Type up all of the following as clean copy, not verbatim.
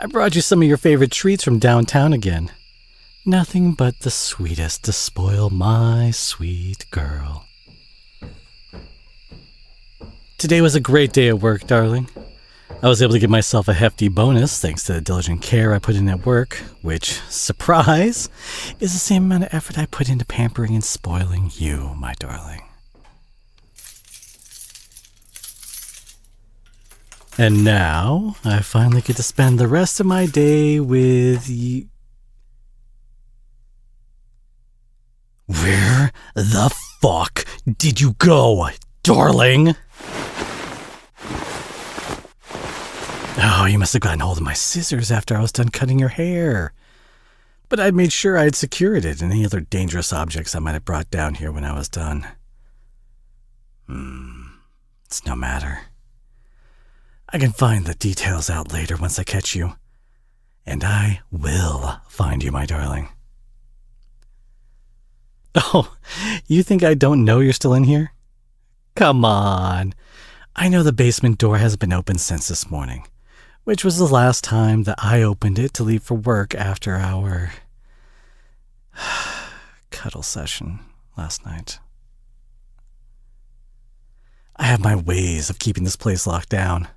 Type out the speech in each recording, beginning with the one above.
I brought you some of your favorite treats from downtown again. Nothing but the sweetest to spoil my sweet girl. Today was a great day at work, darling. I was able to give myself a hefty bonus thanks to the diligent care I put in at work, which, surprise, is the same amount of effort I put into pampering and spoiling you, my darling. And now, I finally get to spend the rest of my day with you. Where the fuck did you go, darling? Oh, you must have gotten hold of my scissors after I was done cutting your hair. But I'd made sure I had secured it and any other dangerous objects I might have brought down here when I was done. It's no matter. I can find the details out later once I catch you. And I will find you, my darling. Oh, you think I don't know you're still in here? Come on. I know the basement door hasn't been open since this morning, which was the last time that I opened it to leave for work after our cuddle session last night. I have my ways of keeping this place locked down.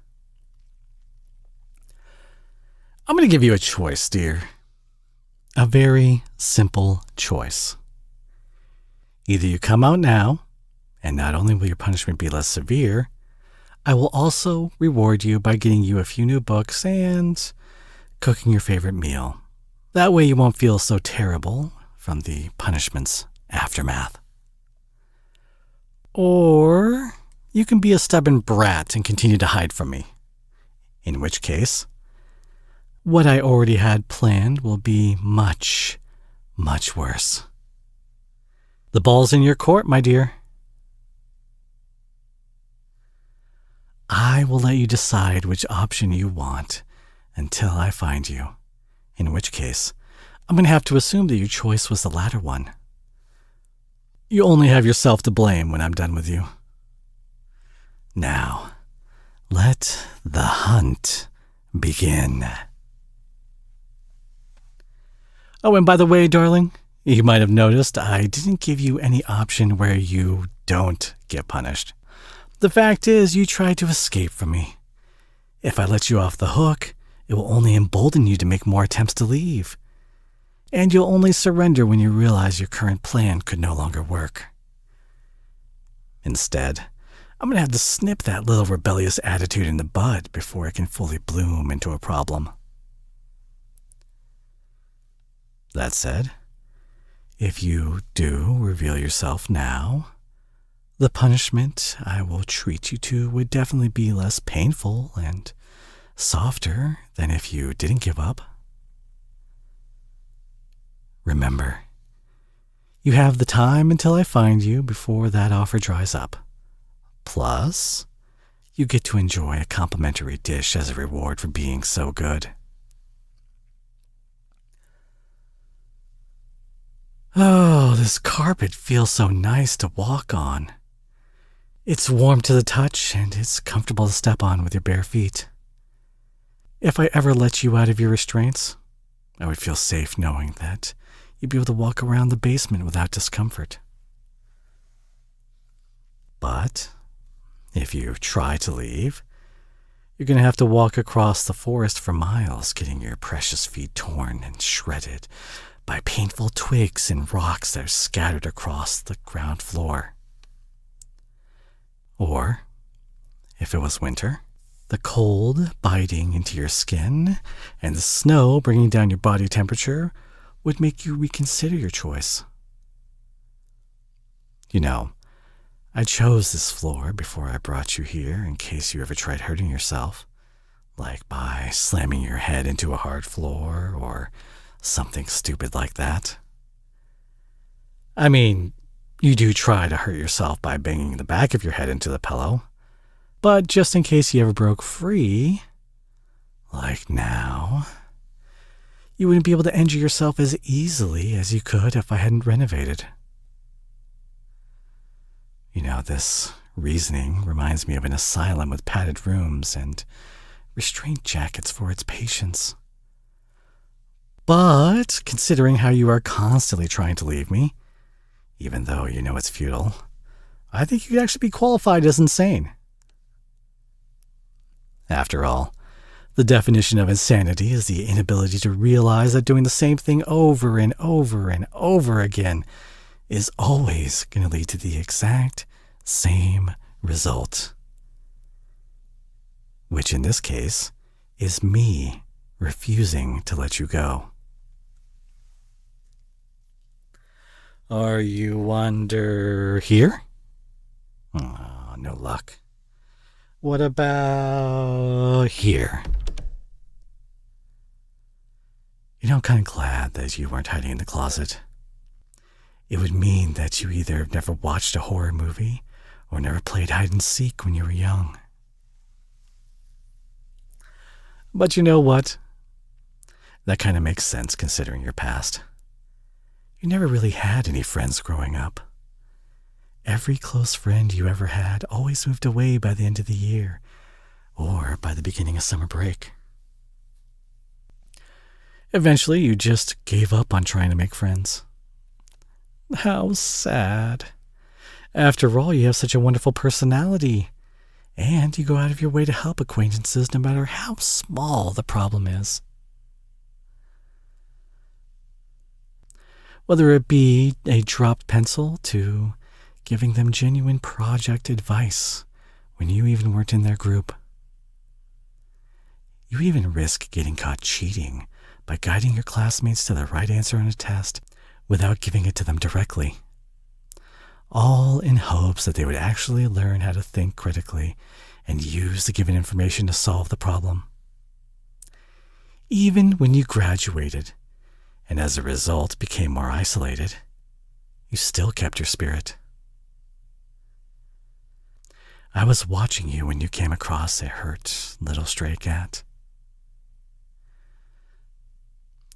I'm going to give you a choice, dear. A very simple choice. Either you come out now, and not only will your punishment be less severe, I will also reward you by getting you a few new books and cooking your favorite meal. That way you won't feel so terrible from the punishment's aftermath. Or you can be a stubborn brat and continue to hide from me. In which case, what I already had planned will be much, much worse. The ball's in your court, my dear. I will let you decide which option you want until I find you, in which case, I'm going to have to assume that your choice was the latter one. You only have yourself to blame when I'm done with you. Now, let the hunt begin. Oh, and by the way, darling, you might have noticed I didn't give you any option where you don't get punished. The fact is, you tried to escape from me. If I let you off the hook, it will only embolden you to make more attempts to leave. And you'll only surrender when you realize your current plan could no longer work. Instead, I'm going to have to snip that little rebellious attitude in the bud before it can fully bloom into a problem. That said, if you do reveal yourself now, the punishment I will treat you to would definitely be less painful and softer than if you didn't give up. Remember, you have the time until I find you before that offer dries up. Plus, you get to enjoy a complimentary dish as a reward for being so good. Oh, this carpet feels so nice to walk on. It's warm to the touch, and it's comfortable to step on with your bare feet. If I ever let you out of your restraints, I would feel safe knowing that you'd be able to walk around the basement without discomfort. But if you try to leave, you're going to have to walk across the forest for miles, getting your precious feet torn and shredded by painful twigs and rocks that are scattered across the ground floor. Or, if it was winter, the cold biting into your skin and the snow bringing down your body temperature would make you reconsider your choice. You know, I chose this floor before I brought you here in case you ever tried hurting yourself, like by slamming your head into a hard floor or something stupid like that. I mean, you do try to hurt yourself by banging the back of your head into the pillow, but just in case you ever broke free, like now, you wouldn't be able to injure yourself as easily as you could if I hadn't renovated. You know, this reasoning reminds me of an asylum with padded rooms and restraint jackets for its patients. But considering how you are constantly trying to leave me, even though you know it's futile, I think you could actually be qualified as insane. After all, the definition of insanity is the inability to realize that doing the same thing over and over and over again is always going to lead to the exact same result. Which in this case is me refusing to let you go. Are you under here? Oh, no luck. What about here? You know, I'm kind of glad that you weren't hiding in the closet. It would mean that you either never watched a horror movie or never played hide and seek when you were young. But you know what? That kind of makes sense considering your past. You never really had any friends growing up. Every close friend you ever had always moved away by the end of the year or by the beginning of summer break. Eventually, you just gave up on trying to make friends. How sad. After all, you have such a wonderful personality, and you go out of your way to help acquaintances no matter how small the problem is. Whether it be a dropped pencil to giving them genuine project advice when you even weren't in their group. You even risk getting caught cheating by guiding your classmates to the right answer on a test without giving it to them directly, all in hopes that they would actually learn how to think critically and use the given information to solve the problem. Even when you graduated, and as a result became more isolated, you still kept your spirit. I was watching you when you came across a hurt little stray cat.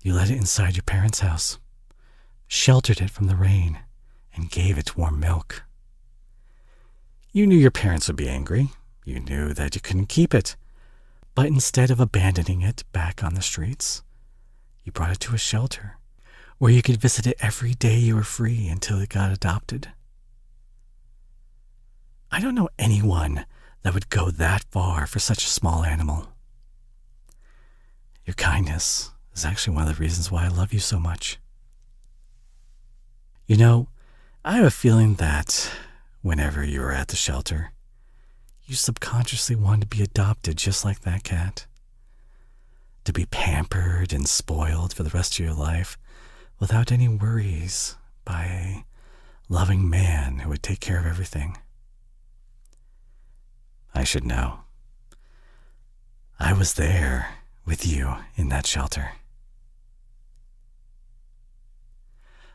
You let it inside your parents' house, sheltered it from the rain, and gave it warm milk. You knew your parents would be angry. You knew that you couldn't keep it. But instead of abandoning it back on the streets, you brought it to a shelter where you could visit it every day you were free until it got adopted. I don't know anyone that would go that far for such a small animal. Your kindness is actually one of the reasons why I love you so much. You know, I have a feeling that whenever you were at the shelter, you subconsciously wanted to be adopted just like that cat. To be pampered and spoiled for the rest of your life without any worries by a loving man who would take care of everything. I should know. I was there with you in that shelter.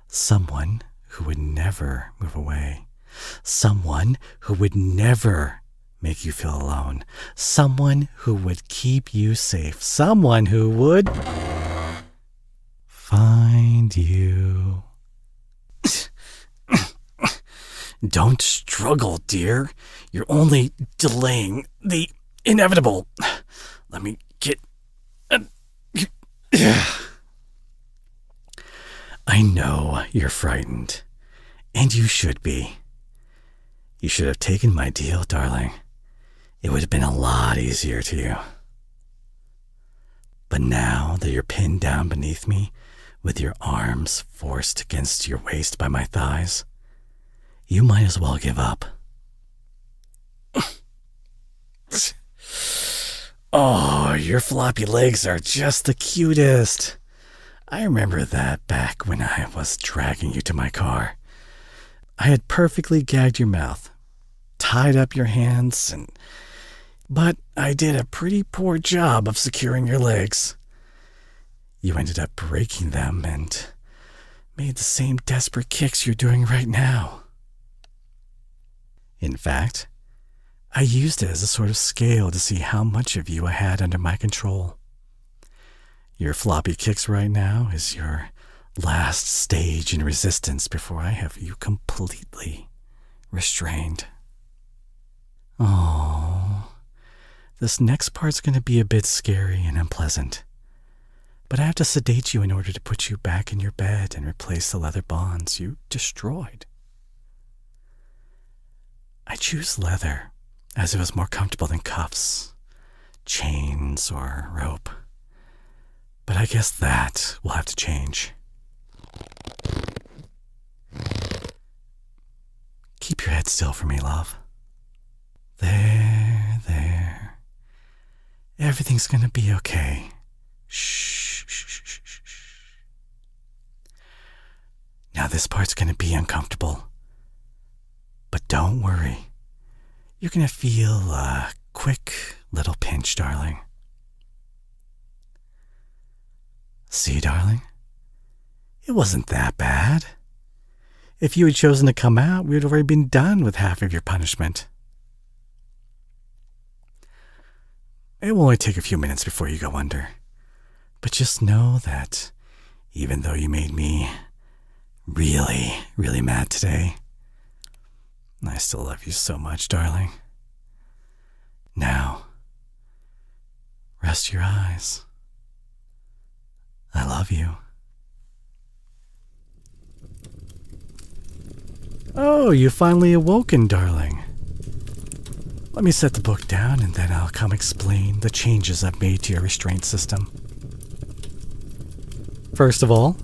Someone who would never move away. Someone who would never make you feel alone. Someone who would keep you safe. Someone who would find you. Don't struggle, dear. You're only delaying the inevitable. Let me get... I know you're frightened, and you should be. You should have taken my deal, darling. It would have been a lot easier to you. But now that you're pinned down beneath me, with your arms forced against your waist by my thighs, you might as well give up. Oh, your floppy legs are just the cutest. I remember that back when I was dragging you to my car. I had perfectly gagged your mouth, tied up your hands, but I did a pretty poor job of securing your legs. You ended up breaking them and made the same desperate kicks you're doing right now. In fact, I used it as a sort of scale to see how much of you I had under my control. Your floppy kicks right now is your last stage in resistance before I have you completely restrained. Oh, this next part's going to be a bit scary and unpleasant. but I have to sedate you in order to put you back in your bed and replace the leather bonds you destroyed. I choose leather as it was more comfortable than cuffs, chains, or rope. But I guess that will have to change. Keep your head still for me, love. There. Everything's gonna be okay. Shh. Now this part's gonna be uncomfortable. But don't worry. You're gonna feel a quick little pinch, darling. See, darling? It wasn't that bad. If you had chosen to come out, we would have already been done with half of your punishment. It will only take a few minutes before you go under. But just know that even though you made me really, really mad today, I still love you so much, darling. Now, rest your eyes. I love you. Oh, you finally awoken, darling. Let me set the book down and then I'll come explain the changes I've made to your restraint system. First of all,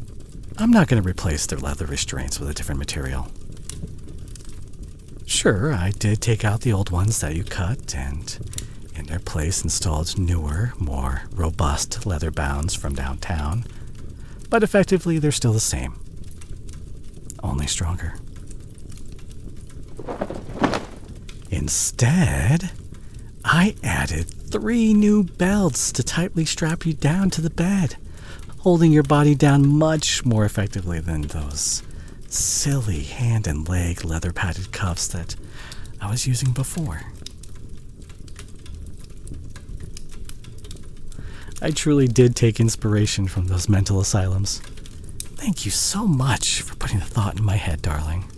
I'm not going to replace the leather restraints with a different material. Sure, I did take out the old ones that you cut and in their place installed newer, more robust leather bounds from downtown, but effectively they're still the same, only stronger. Instead, I added 3 new belts to tightly strap you down to the bed, holding your body down much more effectively than those silly hand and leg leather padded cuffs that I was using before. I truly did take inspiration from those mental asylums. Thank you so much for putting the thought in my head, darling.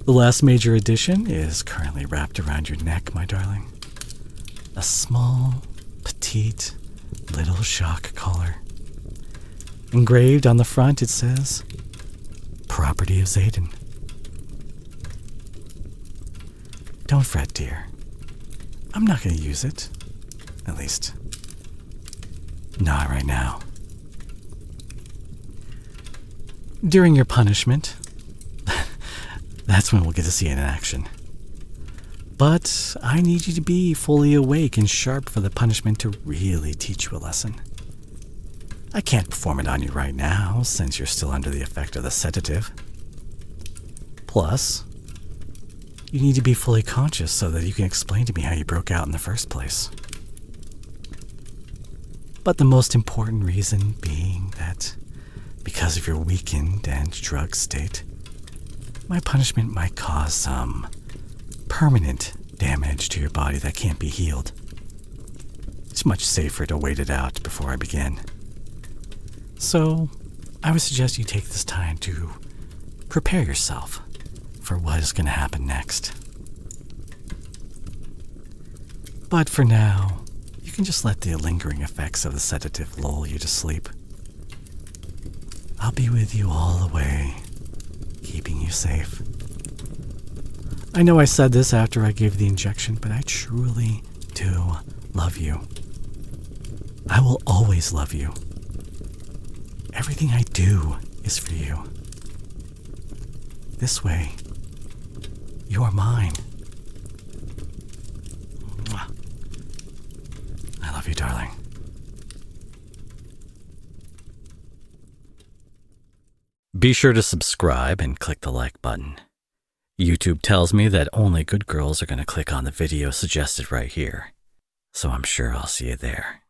The last major addition is currently wrapped around your neck, my darling. A small, petite, little shock collar. Engraved on the front, it says, "Property of Zayden." Don't fret, dear. I'm not going to use it. At least, not right now. During your punishment, that's when we'll get to see it in action. But I need you to be fully awake and sharp for the punishment to really teach you a lesson. I can't perform it on you right now, since you're still under the effect of the sedative. Plus, you need to be fully conscious so that you can explain to me how you broke out in the first place. But the most important reason being that, because of your weakened and drugged state, my punishment might cause some permanent damage to your body that can't be healed. It's much safer to wait it out before I begin. So, I would suggest you take this time to prepare yourself for what is going to happen next. But for now, you can just let the lingering effects of the sedative lull you to sleep. I'll be with you all the way, keeping you safe. I know I said this after I gave the injection, but I truly do love you. I will always love you. Everything I do is for you. This way, you are mine. Mwah. I love you, darling. Be sure to subscribe and click the like button. YouTube tells me that only good girls are going to click on the video suggested right here, so I'm sure I'll see you there.